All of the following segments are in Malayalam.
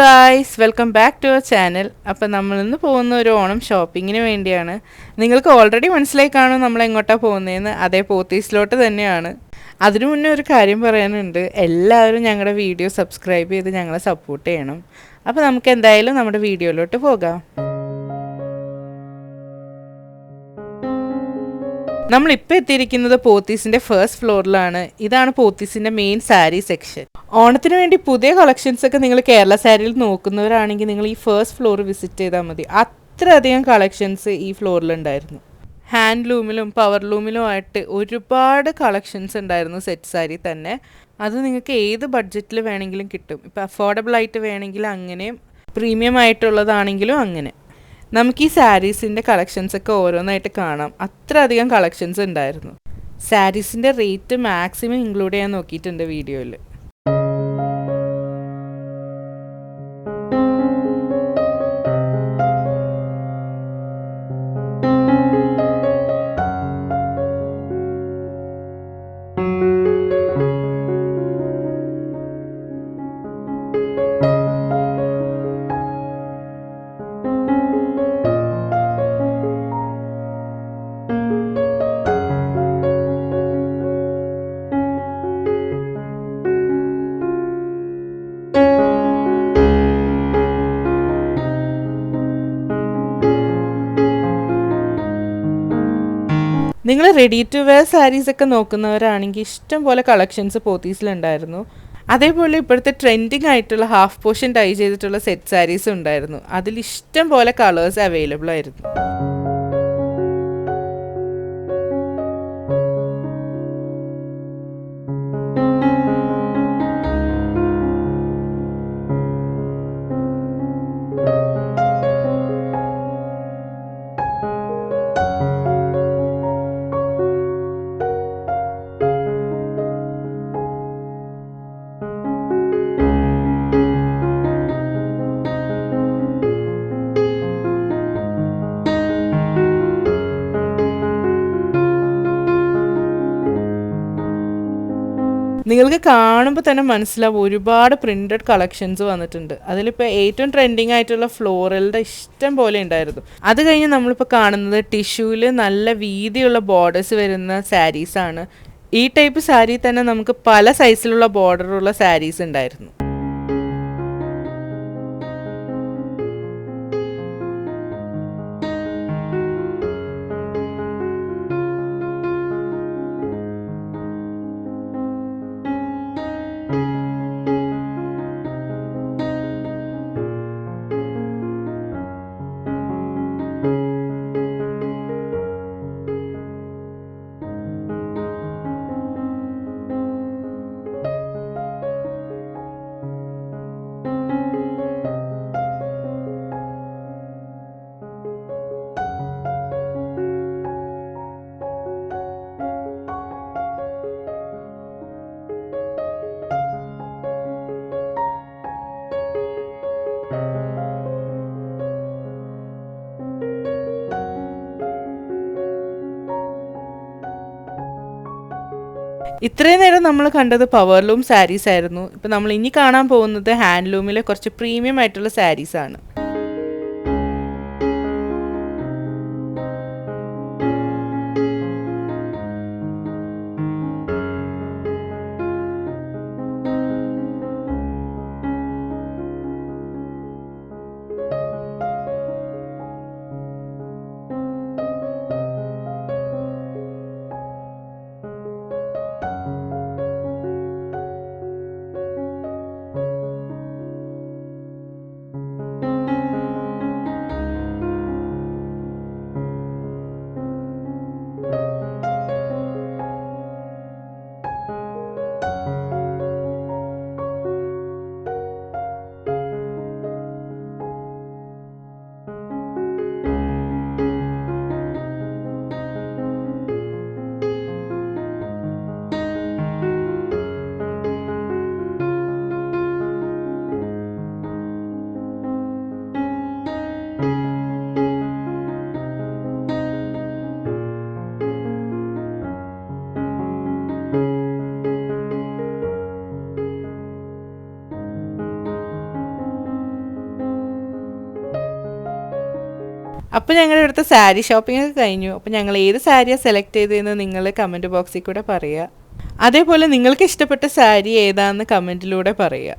Guys, welcome back to our channel. അപ്പം നമ്മളിന്ന് പോകുന്ന ഒരു ഓണം ഷോപ്പിങ്ങിന് വേണ്ടിയാണ്. നിങ്ങൾക്ക് ഓൾറെഡി മനസ്സിലായി കാണും നമ്മൾ എങ്ങോട്ടാണ് പോകുന്നതെന്ന്. അതേ പോത്തീസിലോട്ട് തന്നെയാണ്. അതിനു മുന്നേ ഒരു കാര്യം പറയാനുണ്ട്. എല്ലാവരും ഞങ്ങളുടെ വീഡിയോ സബ്സ്ക്രൈബ് ചെയ്ത് ഞങ്ങളെ സപ്പോർട്ട് ചെയ്യണം. അപ്പോൾ നമുക്ക് എന്തായാലും നമ്മുടെ വീഡിയോയിലോട്ട് പോകാം. നമ്മളിപ്പോൾ എത്തിയിരിക്കുന്നത് പോത്തീസിൻ്റെ ഫസ്റ്റ് ഫ്ലോറിലാണ്. ഇതാണ് പോത്തീസിൻ്റെ മെയിൻ സാരി സെക്ഷൻ. ഓണത്തിന് വേണ്ടി പുതിയ കളക്ഷൻസ് ഒക്കെ നിങ്ങൾ കേരള സാരിയിൽ നോക്കുന്നവരാണെങ്കിൽ നിങ്ങൾ ഈ ഫസ്റ്റ് ഫ്ലോർ വിസിറ്റ് ചെയ്താൽ മതി. അത്രയധികം കളക്ഷൻസ് ഈ ഫ്ലോറിലുണ്ടായിരുന്നു. ഹാൻഡ്ലൂമിലും പവർലൂമിലും ആയിട്ട് ഒരുപാട് കളക്ഷൻസ് ഉണ്ടായിരുന്നു സെറ്റ് സാരി തന്നെ. അത് നിങ്ങൾക്ക് ഏത് ബഡ്ജറ്റിൽ വേണമെങ്കിലും കിട്ടും. ഇപ്പോൾ അഫോർഡബിൾ ആയിട്ട് വേണമെങ്കിൽ അങ്ങനെയും പ്രീമിയം ആയിട്ടുള്ളതാണെങ്കിലും അങ്ങനെ. നമുക്ക് ഈ സാരീസിൻ്റെ കളക്ഷൻസൊക്കെ ഓരോന്നായിട്ട് കാണാം. അത്രയധികം കളക്ഷൻസ് ഉണ്ടായിരുന്നു. സാരീസിൻ്റെ റേറ്റ് മാക്സിമം ഇൻക്ലൂഡ് ചെയ്യാൻ നോക്കിയിട്ടുണ്ട് വീഡിയോയിൽ. നിങ്ങൾ റെഡി ടു വെയർ സാരീസൊക്കെ നോക്കുന്നവരാണെങ്കിൽ ഇഷ്ടം പോലെ കളക്ഷൻസ് പോത്തീസിലുണ്ടായിരുന്നു. അതേപോലെ ഇപ്പോഴത്തെ ട്രെൻഡിങ് ആയിട്ടുള്ള ഹാഫ് പോർഷൻ ടൈ ചെയ്തിട്ടുള്ള സെറ്റ് സാരീസും ഉണ്ടായിരുന്നു. അതിൽ ഇഷ്ടം പോലെ കളേഴ്സ് അവൈലബിൾ ആയിരുന്നു. നിങ്ങൾക്ക് കാണുമ്പോൾ തന്നെ മനസ്സിലാവും ഒരുപാട് പ്രിൻറ്റഡ് കളക്ഷൻസ് വന്നിട്ടുണ്ട്. അതിലിപ്പോൾ ഏറ്റവും ട്രെൻഡിങ് ആയിട്ടുള്ള ഫ്ലോറലിൻ്റെ ഇഷ്ടം പോലെ ഉണ്ടായിരുന്നു. അത് കഴിഞ്ഞ് നമ്മളിപ്പോൾ കാണുന്നത് ടിഷ്യൂവിൽ നല്ല വീതിയുള്ള ബോർഡേഴ്സ് വരുന്ന സാരീസാണ്. ഈ ടൈപ്പ് സാരി തന്നെ നമുക്ക് പല സൈസിലുള്ള ബോർഡറുള്ള സാരീസ് ഉണ്ടായിരുന്നു. ഇത്രയും നേരം നമ്മൾ കണ്ടത് പവർലൂം സാരീസ് ആയിരുന്നു. ഇപ്പം നമ്മൾ ഇനി കാണാൻ പോകുന്നത് ഹാൻഡ്ലൂമിലെ കുറച്ച് പ്രീമിയം ആയിട്ടുള്ള സാരീസാണ്. അപ്പോൾ ഞങ്ങളുടെ ഇവിടുത്തെ സാരി ഷോപ്പിംഗ് ഒക്കെ കഴിഞ്ഞു. അപ്പോൾ ഞങ്ങൾ ഏത് സാരിയാണ് സെലക്ട് ചെയ്തതെന്ന് നിങ്ങൾ കമൻറ്റ് ബോക്സിൽ കൂടെ പറയുക. അതേപോലെ നിങ്ങൾക്ക് ഇഷ്ടപ്പെട്ട സാരി ഏതാണെന്ന് കമൻറ്റിലൂടെ പറയുക.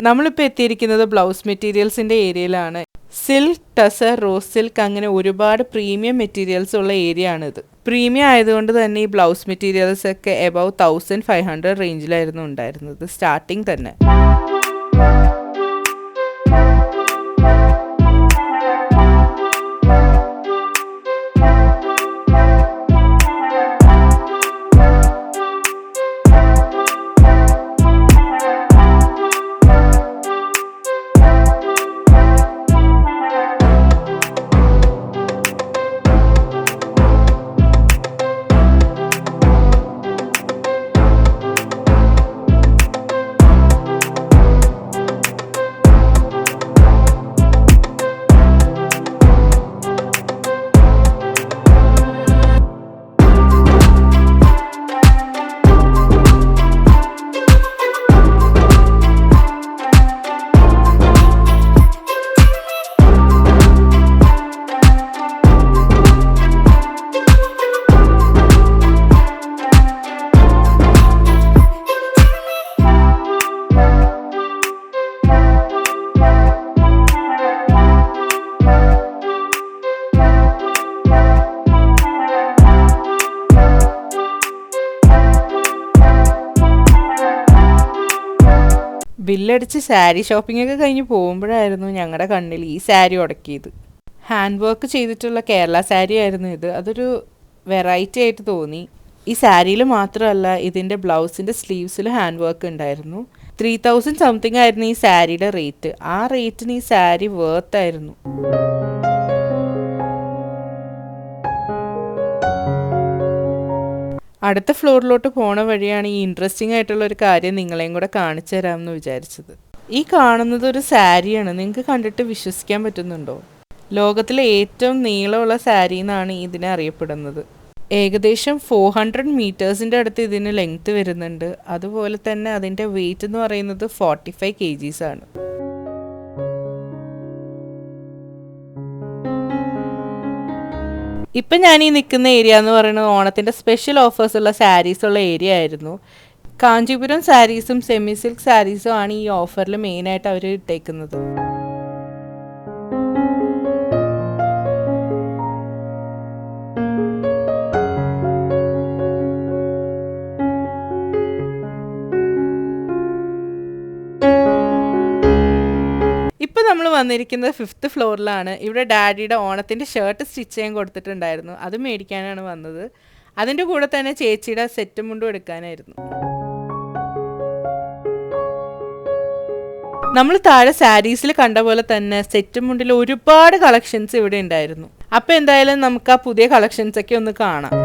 നമ്മളിപ്പോൾ എത്തിയിരിക്കുന്നത് ബ്ലൗസ് മെറ്റീരിയൽസിൻ്റെ ഏരിയയിലാണ്. സിൽക്ക്, ടസർ, റോസ് സിൽക്ക് അങ്ങനെ ഒരുപാട് പ്രീമിയം മെറ്റീരിയൽസ് ഉള്ള ഏരിയ ആണിത്. പ്രീമിയം ആയതുകൊണ്ട് തന്നെ ഈ ബ്ലൗസ് മെറ്റീരിയൽസ് ഒക്കെ എബവ് 1500 റേഞ്ചിലായിരുന്നു ഉണ്ടായിരുന്നത് സ്റ്റാർട്ടിങ് തന്നെ. ബില്ലടിച്ച് സാരി ഷോപ്പിംഗ് ഒക്കെ കഴിഞ്ഞ് പോകുമ്പോഴായിരുന്നു ഞങ്ങളുടെ കണ്ണിൽ ഈ സാരി ഉടക്കിയത്. ഹാൻഡ് വർക്ക് ചെയ്തിട്ടുള്ള കേരള സാരി ആയിരുന്നു ഇത്. അതൊരു വെറൈറ്റി ആയിട്ട് തോന്നി. ഈ സാരിയിൽ മാത്രമല്ല, ഇതിൻ്റെ ബ്ലൗസിൻ്റെ സ്ലീവ്സിൽ ഹാൻഡ് വർക്ക് ഉണ്ടായിരുന്നു. 3000 സംതിങ് ആയിരുന്നു ഈ സാരിയുടെ റേറ്റ്. ആ റേറ്റിന് ഈ സാരി വേർത്തായിരുന്നു. അടുത്ത ഫ്ലോറിലോട്ട് പോണ വഴിയാണ് ഈ ഇൻട്രസ്റ്റിംഗ് ആയിട്ടുള്ള ഒരു കാര്യം നിങ്ങളെയും കൂടെ കാണിച്ചു തരാമെന്ന് വിചാരിച്ചത്. ഈ കാണുന്നത് ഒരു സാരിയാണ്. നിങ്ങൾക്ക് കണ്ടിട്ട് വിശ്വസിക്കാൻ പറ്റുന്നുണ്ടോ? ലോകത്തിലെ ഏറ്റവും നീളമുള്ള സാരി എന്നാണ് ഇതിനെ അറിയപ്പെടുന്നത്. ഏകദേശം 400 മീറ്റേഴ്സിൻ്റെ അടുത്ത് ഇതിന് ലെങ്ത് വരുന്നുണ്ട്. അതുപോലെ തന്നെ അതിൻ്റെ വെയിറ്റ് എന്ന് പറയുന്നത് 45 kgs ആണ്. ഇപ്പം ഞാൻ ഈ നിൽക്കുന്ന ഏരിയ എന്ന് പറയുന്നത് ഓണത്തിൻ്റെ സ്പെഷ്യൽ ഓഫേഴ്സ് ഉള്ള സാരീസ് ഉള്ള ഏരിയ ആയിരുന്നു. കാഞ്ചീപുരം സാരീസും സെമി സിൽക്ക് സാരീസും ആണ് ഈ ഓഫറിൽ മെയിനായിട്ട് അവർ ഇട്ടേക്കുന്നത്. ഇപ്പം നമ്മൾ വന്നിരിക്കുന്നത് 5th ഫ്ലോറിലാണ്. ഇവിടെ ഡാഡിയുടെ ഓണത്തിൻ്റെ ഷർട്ട് സ്റ്റിച്ച് ചെയ്യാൻ കൊടുത്തിട്ടുണ്ടായിരുന്നു. അത് മേടിക്കാനാണ് വന്നത്. അതിൻ്റെ കൂടെ തന്നെ ചേച്ചിയുടെ സെറ്റ് മുണ്ടും എടുക്കാനായിരുന്നു. നമ്മൾ താഴെ സാരീസിൽ കണ്ട പോലെ തന്നെ സെറ്റ് മുണ്ടിൽ ഒരുപാട് കളക്ഷൻസ് ഇവിടെ ഉണ്ടായിരുന്നു. അപ്പോൾ എന്തായാലും നമുക്ക് ആ പുതിയ കളക്ഷൻസൊക്കെ ഒന്ന് കാണാം.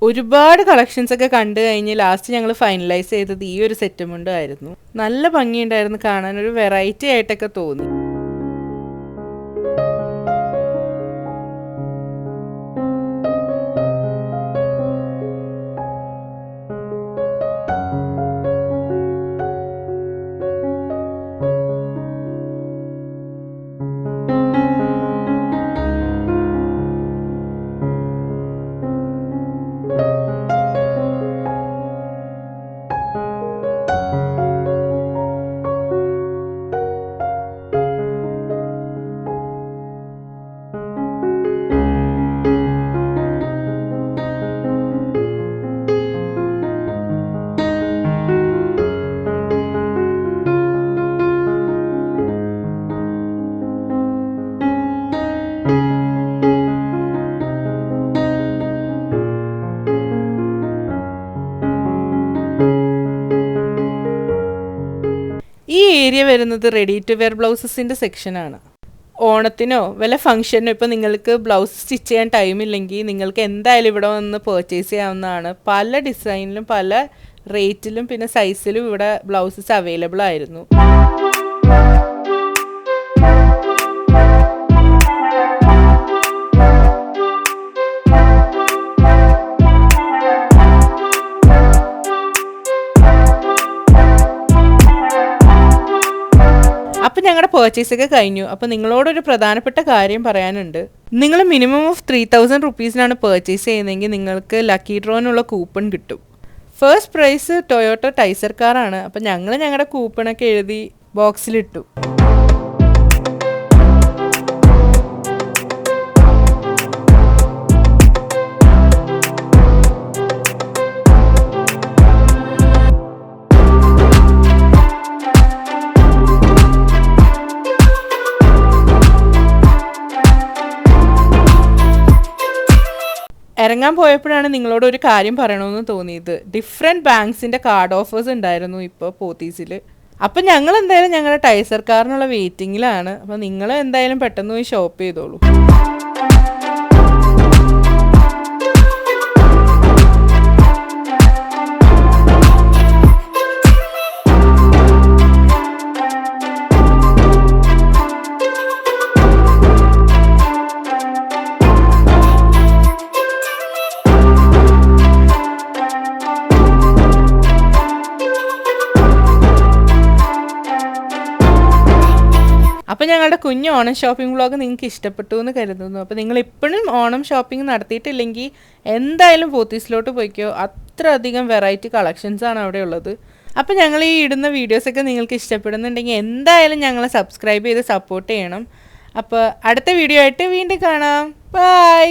ഒരുപാട് കളക്ഷൻസ് ഒക്കെ കണ്ടു കഴിഞ്ഞ് ലാസ്റ്റ് ഞങ്ങൾ ഫൈനലൈസ് ചെയ്തത് ഈ ഒരു സെറ്റ് മുണ്ടായിരുന്നു. നല്ല ഭംഗിയുണ്ടായിരുന്നു കാണാൻ, ഒരു വെറൈറ്റി ആയിട്ടൊക്കെ തോന്നി. ഈ ഏരിയ വരുന്നത് റെഡി ടു വെയർ ബ്ലൗസസിൻ്റെ സെക്ഷനാണ്. ഓണത്തിനോ വല്ല ഫംഗ്ഷനോ ഇപ്പോൾ നിങ്ങൾക്ക് ബ്ലൗസ് സ്റ്റിച്ച് ചെയ്യാൻ ടൈമില്ലെങ്കിൽ നിങ്ങൾക്ക് എന്തായാലും ഇവിടെ വന്ന് പർച്ചേസ് ചെയ്യാവുന്നതാണ്. പല ഡിസൈനിലും പല റേറ്റിലും പിന്നെ സൈസിലും ഇവിടെ ബ്ലൗസസ് അവൈലബിൾ ആയിരുന്നു. അപ്പം ഞങ്ങളുടെ പർച്ചേസൊക്കെ കഴിഞ്ഞു. അപ്പോൾ നിങ്ങളോടൊരു പ്രധാനപ്പെട്ട കാര്യം പറയാനുണ്ട്. നിങ്ങൾ മിനിമം ഓഫ് 3000 റുപ്പീസിനാണ് പർച്ചേസ് ചെയ്യുന്നതെങ്കിൽ നിങ്ങൾക്ക് ലക്കി ഡ്രോനുള്ള കൂപ്പൺ കിട്ടും. ഫസ്റ്റ് പ്രൈസ് ടൊയോട്ടോ ടൈസർ കാറാണ്. അപ്പം ഞങ്ങൾ ഞങ്ങളുടെ കൂപ്പണൊക്കെ എഴുതി ബോക്സിലിട്ടു. ഇറങ്ങാൻ പോയപ്പോഴാണ് നിങ്ങളോട് ഒരു കാര്യം പറയണമെന്ന് തോന്നിയത്. ഡിഫറെൻറ്റ് ബാങ്ക്സിൻ്റെ കാർഡ് ഓഫേഴ്സ് ഉണ്ടായിരുന്നു ഇപ്പോൾ പോത്തീസിൽ. അപ്പം ഞങ്ങൾ എന്തായാലും ഞങ്ങളുടെ ടൈസർ കാറിനുള്ള വെയിറ്റിങ്ങിലാണ്. അപ്പോൾ നിങ്ങൾ എന്തായാലും പെട്ടെന്ന് പോയി ഷോപ്പ് ചെയ്തോളൂ. അപ്പോൾ ഞങ്ങളുടെ കുഞ്ഞ് ഓണം ഷോപ്പിംഗ് വ്ളോഗ് നിങ്ങൾക്ക് ഇഷ്ടപ്പെട്ടു എന്ന് കരുതുന്നു. അപ്പോൾ നിങ്ങൾ ഇപ്പോഴും ഓണം ഷോപ്പിംഗ് നടത്തിയിട്ടില്ലെങ്കിൽ എന്തായാലും പോത്തീസിലോട്ട് പോയിക്കോ. അത്രയധികം വെറൈറ്റി കളക്ഷൻസാണ് അവിടെ ഉള്ളത്. അപ്പോൾ ഞങ്ങൾ ഈ ഇടുന്ന വീഡിയോസൊക്കെ നിങ്ങൾക്ക് ഇഷ്ടപ്പെടുന്നുണ്ടെങ്കിൽ എന്തായാലും ഞങ്ങളെ സബ്സ്ക്രൈബ് ചെയ്ത് സപ്പോർട്ട് ചെയ്യണം. അപ്പോൾ അടുത്ത വീഡിയോ ആയിട്ട് വീണ്ടും കാണാം. ബൈ.